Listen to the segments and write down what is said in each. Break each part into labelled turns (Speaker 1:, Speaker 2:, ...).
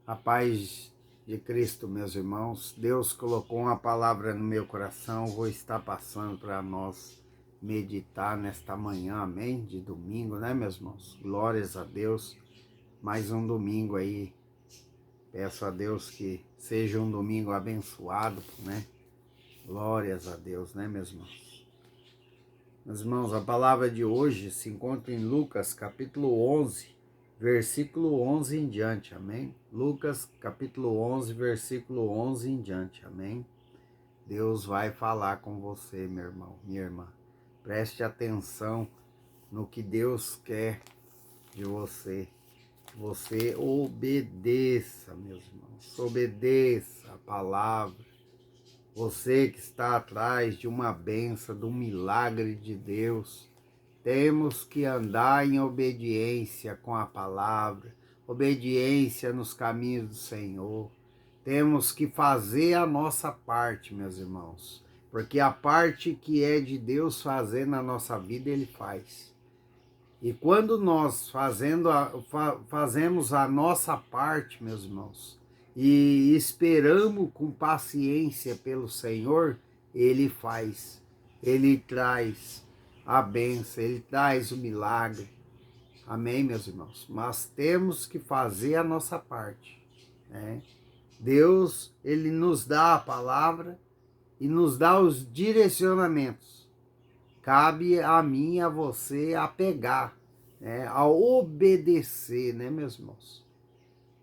Speaker 1: A paz de Cristo, meus irmãos. Deus colocou uma palavra no meu coração, vou estar passando para nós meditar nesta manhã, amém? De domingo, né, meus irmãos? Glórias a Deus. Mais um domingo aí. Peço a Deus que seja um domingo abençoado, né? Glórias a Deus, né, meus irmãos? Meus irmãos, a palavra de hoje se encontra em Lucas, capítulo 11, versículo 11 em diante, amém? Lucas, capítulo 11, versículo 11 em diante, amém? Deus vai falar com você, meu irmão, minha irmã. Preste atenção no que Deus quer de você. Que você obedeça, meus irmãos. Obedeça a palavra. Você que está atrás de uma bênção, de um milagre de Deus, temos que andar em obediência com a palavra, obediência nos caminhos do Senhor. Temos que fazer a nossa parte, meus irmãos, porque a parte que é de Deus fazer na nossa vida, Ele faz. E quando nós fazemos a nossa parte, meus irmãos, e esperamos com paciência pelo Senhor, Ele faz, Ele traz a bênção, Ele traz o milagre. Amém, meus irmãos? Mas temos que fazer a nossa parte, né? Deus, Ele nos dá a palavra e nos dá os direcionamentos. Cabe a mim e a você a pegar, né, a obedecer, né, meus irmãos?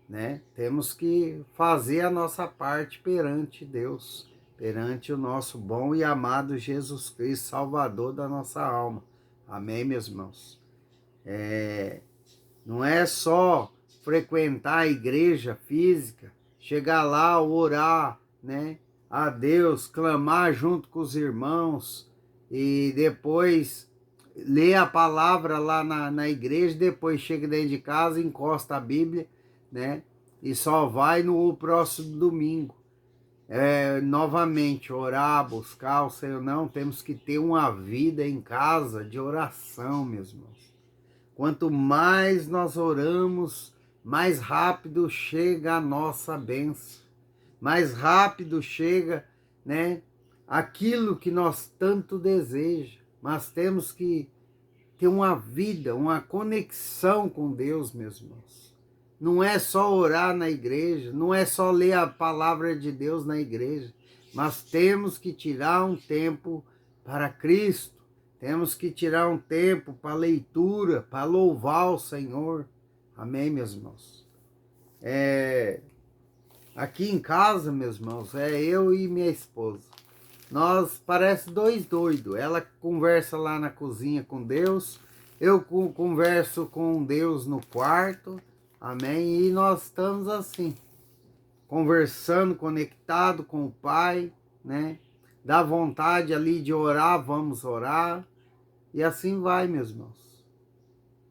Speaker 1: Né? Temos que fazer a nossa parte perante Deus, perante o nosso bom e amado Jesus Cristo, Salvador da nossa alma. Amém, meus irmãos? Não é só frequentar a igreja física, chegar lá, orar, né, a Deus, clamar junto com os irmãos e depois ler a palavra lá na igreja, depois chega dentro de casa, encosta a Bíblia, né, e só vai no próximo domingo. Novamente, orar, buscar o Senhor. Não, temos que ter uma vida em casa de oração, meus irmãos. Quanto mais nós oramos, mais rápido chega a nossa bênção. Mais rápido chega, né, aquilo que nós tanto desejamos. Mas temos que ter uma vida, uma conexão com Deus, meus irmãos. Não é só orar na igreja, não é só ler a palavra de Deus na igreja, mas temos que tirar um tempo para Cristo. Temos que tirar um tempo para leitura, para louvar o Senhor. Amém, meus irmãos? Aqui em casa, meus irmãos, eu e minha esposa. Nós parece dois doidos. Ela conversa lá na cozinha com Deus, eu converso com Deus no quarto, amém? E nós estamos assim, conversando, conectado com o Pai, né? Dá vontade ali de orar, vamos orar. E assim vai, meus irmãos.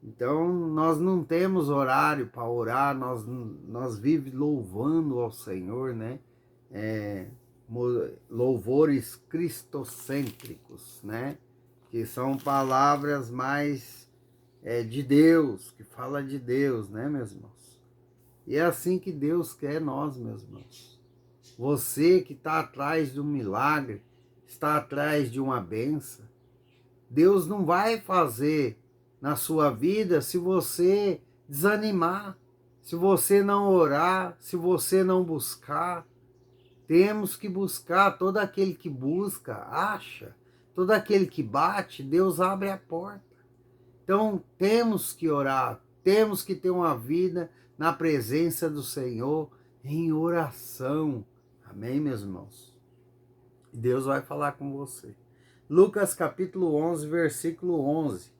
Speaker 1: Então, nós não temos horário para orar, nós vivemos louvando ao Senhor, né? Louvores cristocêntricos, né? Que são palavras mais de Deus, que fala de Deus, né, meus irmãos? E é assim que Deus quer nós, meus irmãos. Você que está atrás de um milagre, está atrás de uma bênção, Deus não vai fazer na sua vida se você desanimar, se você não orar, se você não buscar. Temos que buscar. Todo aquele que busca, acha. Todo aquele que bate, Deus abre a porta. Então, temos que orar, temos que ter uma vida na presença do Senhor, em oração. Amém, meus irmãos? Deus vai falar com você. Lucas capítulo 11, versículo 11.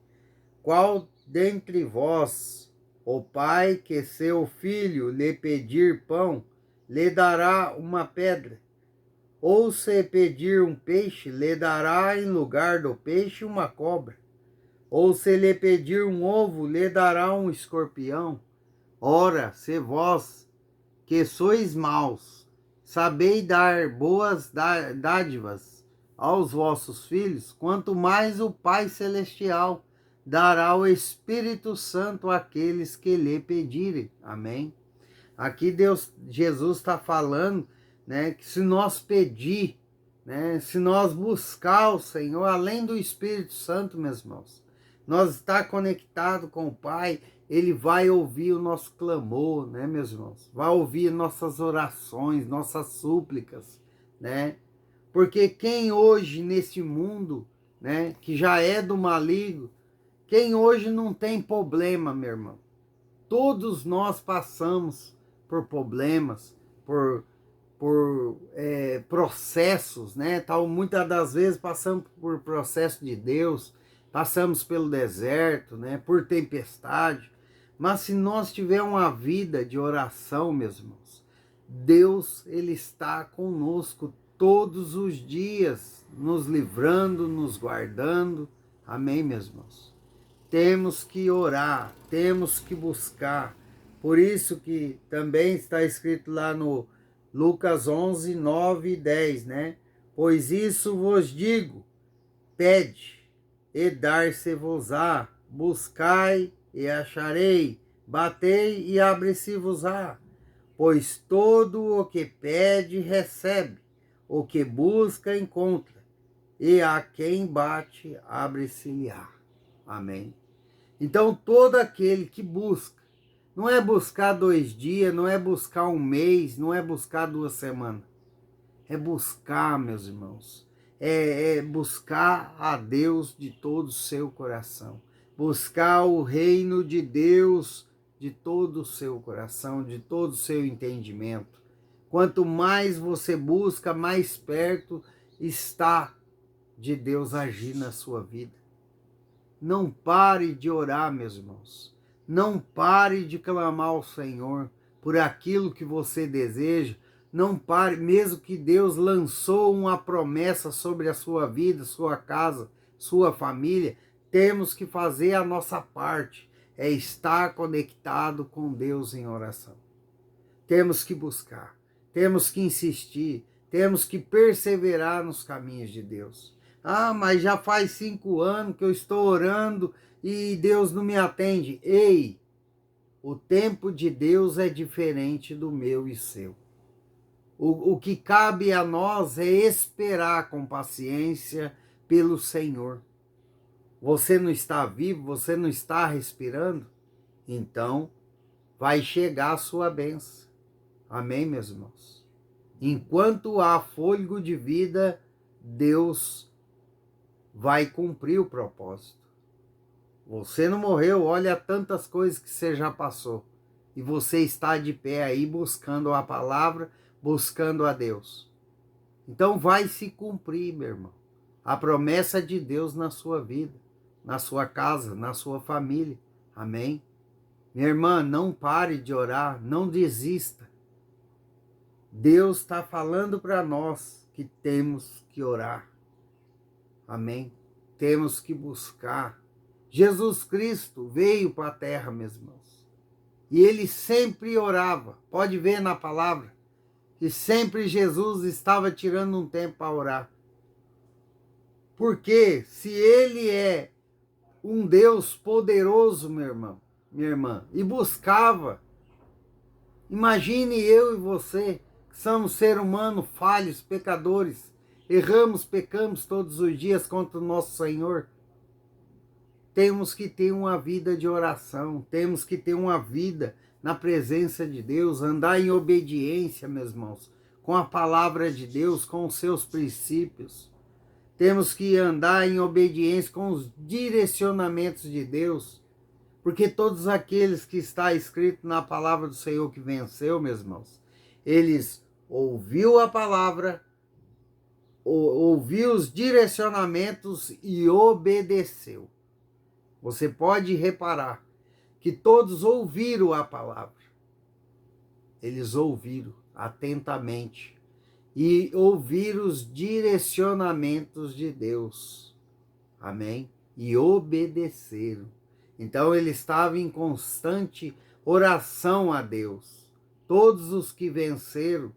Speaker 1: Qual dentre vós, o pai, que seu filho lhe pedir pão, lhe dará uma pedra? Ou se pedir um peixe, lhe dará em lugar do peixe uma cobra? Ou se lhe pedir um ovo, lhe dará um escorpião? Ora, se vós, que sois maus, sabeis dar boas dádivas aos vossos filhos, quanto mais o Pai Celestial dará o Espírito Santo àqueles que lhe pedirem. Amém? Aqui Jesus está falando, né, que se nós pedir, né, se nós buscar o Senhor, além do Espírito Santo, meus irmãos, nós estar conectado com o Pai, Ele vai ouvir o nosso clamor, né, meus irmãos? Vai ouvir nossas orações, nossas súplicas, né? Porque quem hoje nesse mundo, né, que já é do maligno, quem hoje não tem problema, meu irmão? Todos nós passamos por problemas, por processos, né? Tal, muitas das vezes passamos por processo de Deus, passamos pelo deserto, né? Por tempestade. Mas se nós tivermos uma vida de oração, meus irmãos, Deus, Ele está conosco todos os dias, nos livrando, nos guardando. Amém, meus irmãos? Temos que orar, temos que buscar. Por isso que também está escrito lá no Lucas 11, 9 e 10, né? Pois isso vos digo, pede e dar-se-vos-á, buscai e acharei, batei e abre-se-vos-á. Pois todo o que pede recebe, o que busca encontra, e a quem bate abre-se-lhe-á. Amém. Então todo aquele que busca, não é buscar 2 dias, não é buscar um mês, não é buscar 2 semanas. É buscar, meus irmãos, é buscar a Deus de todo o seu coração. Buscar o reino de Deus de todo o seu coração, de todo o seu entendimento. Quanto mais você busca, mais perto está de Deus agir na sua vida. Não pare de orar, meus irmãos. Não pare de clamar ao Senhor por aquilo que você deseja. Não pare, mesmo que Deus lançou uma promessa sobre a sua vida, sua casa, sua família, temos que fazer a nossa parte, é estar conectado com Deus em oração. Temos que buscar, temos que insistir, temos que perseverar nos caminhos de Deus. Ah, mas já faz 5 anos que eu estou orando e Deus não me atende. Ei, o tempo de Deus é diferente do meu e seu. O que cabe a nós é esperar com paciência pelo Senhor. Você não está vivo, você não está respirando? Então, vai chegar a sua bênção. Amém, meus irmãos? Enquanto há fôlego de vida, Deus vai cumprir o propósito. Você não morreu, olha tantas coisas que você já passou. E você está de pé aí buscando a palavra, buscando a Deus. Então vai se cumprir, meu irmão, a promessa de Deus na sua vida, na sua casa, na sua família. Amém? Minha irmã, não pare de orar, não desista. Deus está falando para nós que temos que orar. Amém? Temos que buscar. Jesus Cristo veio para a terra, meus irmãos. E ele sempre orava. Pode ver na palavra que sempre Jesus estava tirando um tempo para orar. Porque se ele é um Deus poderoso, meu irmão, minha irmã, e buscava, imagine eu e você, que somos seres humanos falhos, pecadores, erramos, pecamos todos os dias contra o nosso Senhor. Temos que ter uma vida de oração, temos que ter uma vida na presença de Deus, andar em obediência, meus irmãos, com a palavra de Deus, com os seus princípios. Temos que andar em obediência com os direcionamentos de Deus, porque todos aqueles que está escrito na palavra do Senhor que venceu, meus irmãos, eles ouviu a palavra, ouviu os direcionamentos e obedeceu. Você pode reparar que todos ouviram a palavra. Eles ouviram atentamente e ouviram os direcionamentos de Deus. Amém? E obedeceram. Então ele estava em constante oração a Deus. Todos os que venceram,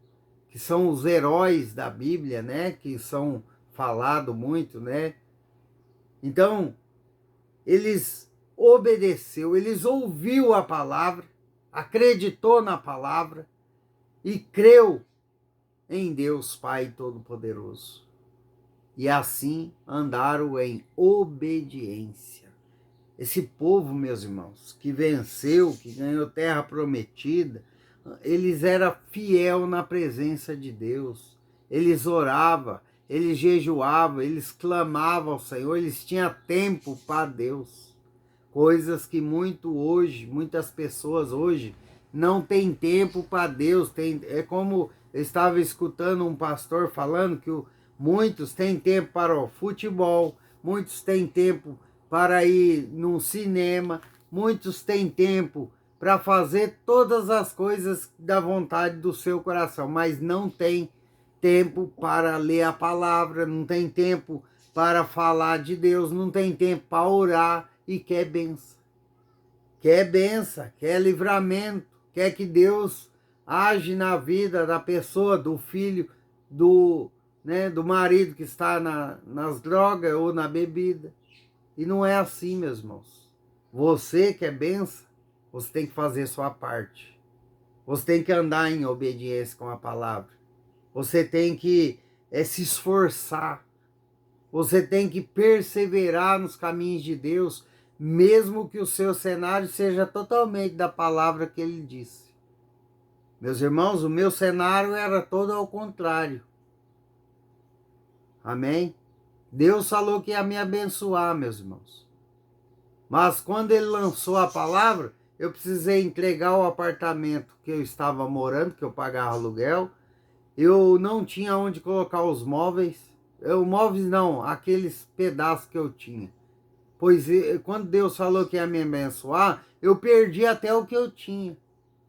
Speaker 1: que são os heróis da Bíblia, né? Que são falados muito, né? Então, eles obedeceu, eles ouviu a palavra, acreditou na palavra e creu em Deus Pai Todo-Poderoso. E assim andaram em obediência. Esse povo, meus irmãos, que venceu, que ganhou terra prometida, eles eram fiel na presença de Deus. Eles oravam, eles jejuavam, eles clamavam ao Senhor, eles tinham tempo para Deus. Coisas que muitas pessoas hoje não têm tempo para Deus. É como eu estava escutando um pastor falando que muitos têm tempo para o futebol, muitos têm tempo para ir no cinema, muitos têm tempo para fazer todas as coisas da vontade do seu coração, mas não tem tempo para ler a palavra, não tem tempo para falar de Deus, não tem tempo para orar e quer benção, quer livramento, quer que Deus age na vida da pessoa, do filho, do marido que está nas drogas ou na bebida. E não é assim, meus irmãos. Você quer benção, você tem que fazer sua parte. Você tem que andar em obediência com a palavra. Você tem que se esforçar. Você tem que perseverar nos caminhos de Deus, mesmo que o seu cenário seja totalmente da palavra que ele disse. Meus irmãos, o meu cenário era todo ao contrário. Amém? Deus falou que ia me abençoar, meus irmãos. Mas quando ele lançou a palavra, eu precisei entregar o apartamento que eu estava morando, que eu pagava aluguel. Eu não tinha onde colocar os móveis. Móveis não, aqueles pedaços que eu tinha. Pois quando Deus falou que ia me abençoar, eu perdi até o que eu tinha,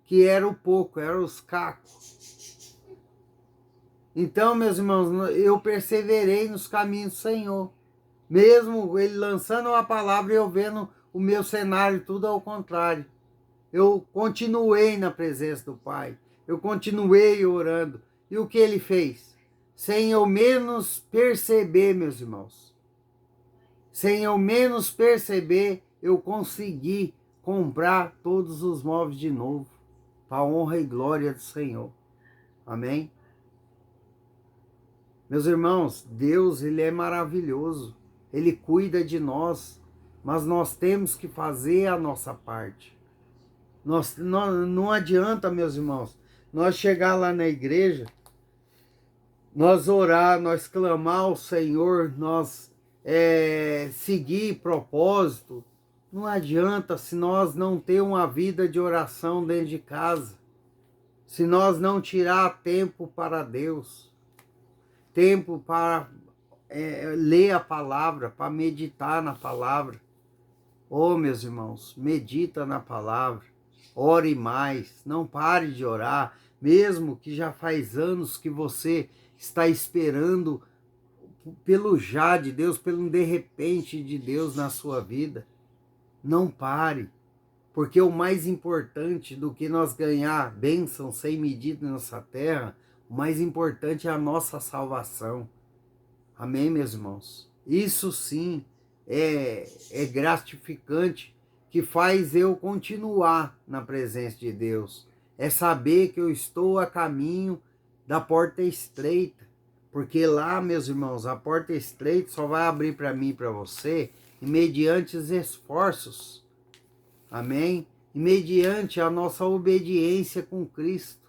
Speaker 1: que era o pouco, eram os cacos. Então, meus irmãos, eu perseverei nos caminhos do Senhor. Mesmo ele lançando uma palavra e eu vendo o meu cenário tudo ao contrário. Eu continuei na presença do Pai. Eu continuei orando. E o que ele fez? Sem eu menos perceber, meus irmãos. Sem eu menos perceber, eu consegui comprar todos os móveis de novo. Para a honra e glória do Senhor. Amém? Meus irmãos, Deus, ele é maravilhoso. Ele cuida de nós. Mas nós temos que fazer a nossa parte. Não adianta, meus irmãos, nós chegar lá na igreja, nós orar, nós clamar ao Senhor, nós seguir propósito. Não adianta se nós não ter uma vida de oração dentro de casa. Se nós não tirar tempo para Deus. Tempo para ler a palavra, para meditar na palavra. Oh, meus irmãos, medita na palavra. Ore mais, não pare de orar, mesmo que já faz anos que você está esperando pelo já de Deus, pelo de repente de Deus na sua vida. Não pare, porque o mais importante do que nós ganhar bênção sem medida nessa terra, o mais importante é a nossa salvação. Amém, meus irmãos? Isso sim é gratificante, que faz eu continuar na presença de Deus. É saber que eu estou a caminho da porta estreita. Porque lá, meus irmãos, a porta estreita só vai abrir para mim e para você mediante os esforços. Amém? E mediante a nossa obediência com Cristo.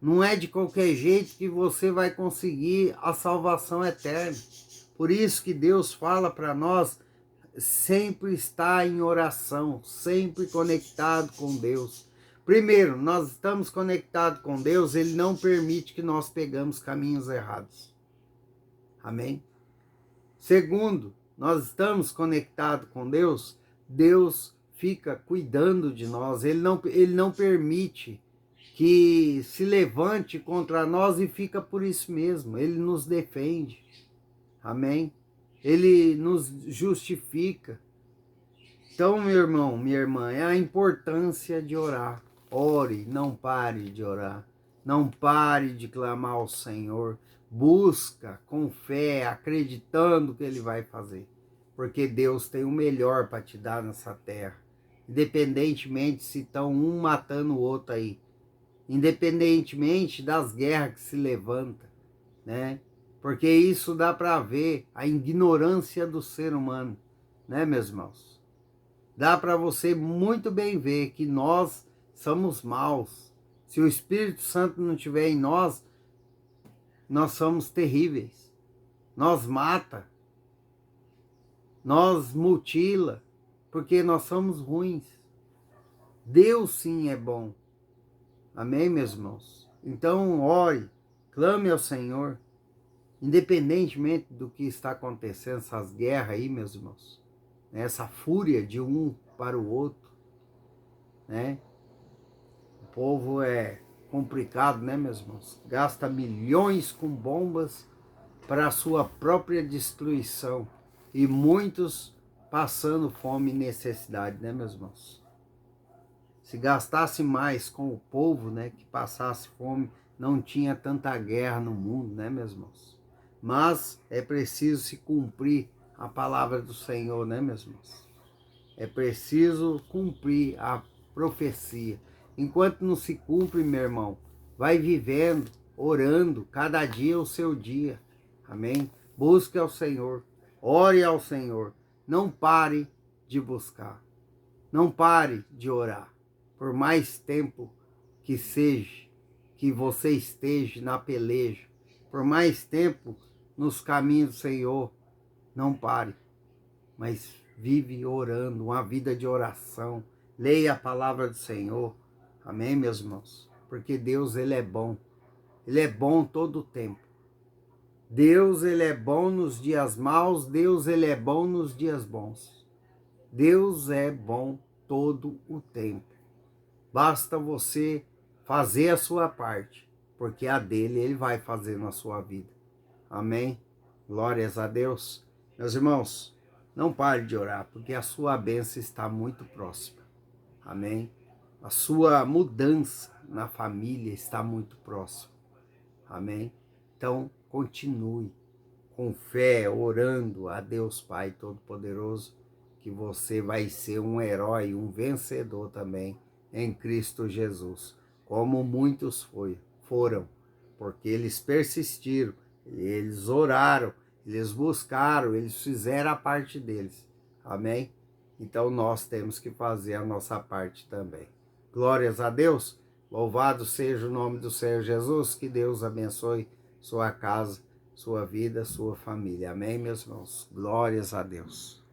Speaker 1: Não é de qualquer jeito que você vai conseguir a salvação eterna. Por isso que Deus fala para nós sempre estar em oração, sempre conectado com Deus. Primeiro, nós estamos conectados com Deus, Ele não permite que nós pegamos caminhos errados. Amém? Segundo, nós estamos conectados com Deus, Deus fica cuidando de nós, Ele não permite que se levante contra nós e fica por isso mesmo, Ele nos defende. Amém? Ele nos justifica. Então, meu irmão, minha irmã, é a importância de orar. Ore, não pare de orar. Não pare de clamar ao Senhor. Busca com fé, acreditando que Ele vai fazer. Porque Deus tem o melhor para te dar nessa terra. independentemente se estão um matando o outro aí, independentemente das guerras que se levantam, né? Porque isso dá para ver a ignorância do ser humano, né, meus irmãos? Dá para você muito bem ver que nós somos maus. Se o Espírito Santo não estiver em nós, nós somos terríveis. Nós mata, nós mutila, porque nós somos ruins. Deus sim é bom. Amém, meus irmãos? Então, ore, clame ao Senhor, independentemente do que está acontecendo, essas guerras aí, meus irmãos, né? Essa fúria de um para o outro, né? O povo é complicado, né, meus irmãos? Gasta milhões com bombas para a sua própria destruição e muitos passando fome e necessidade, né, meus irmãos? Se gastasse mais com o povo, né, que passasse fome, não tinha tanta guerra no mundo, né, meus irmãos? Mas é preciso se cumprir a palavra do Senhor, né, meus irmãos? É preciso cumprir a profecia. Enquanto não se cumpre, meu irmão, vai vivendo, orando, cada dia o seu dia. Amém? Busque ao Senhor, ore ao Senhor. Não pare de buscar. Não pare de orar. Por mais tempo que seja, que você esteja na peleja, por mais tempo nos caminhos do Senhor, não pare, mas vive orando, uma vida de oração. Leia a palavra do Senhor. Amém, meus irmãos? Porque Deus, Ele é bom. Ele é bom todo o tempo. Deus, Ele é bom nos dias maus. Deus, Ele é bom nos dias bons. Deus é bom todo o tempo. Basta você fazer a sua parte, porque a dele Ele vai fazer na sua vida. Amém? Glórias a Deus. Meus irmãos, não pare de orar, porque a sua bênção está muito próxima. Amém? A sua mudança na família está muito próxima. Amém? Então, continue com fé, orando a Deus Pai Todo-Poderoso, que você vai ser um herói, um vencedor também em Cristo Jesus, como muitos foram, porque eles persistiram, eles oraram, eles buscaram, eles fizeram a parte deles. Amém? Então nós temos que fazer a nossa parte também. Glórias a Deus. Louvado seja o nome do Senhor Jesus. Que Deus abençoe sua casa, sua vida, sua família. Amém, meus irmãos? Glórias a Deus.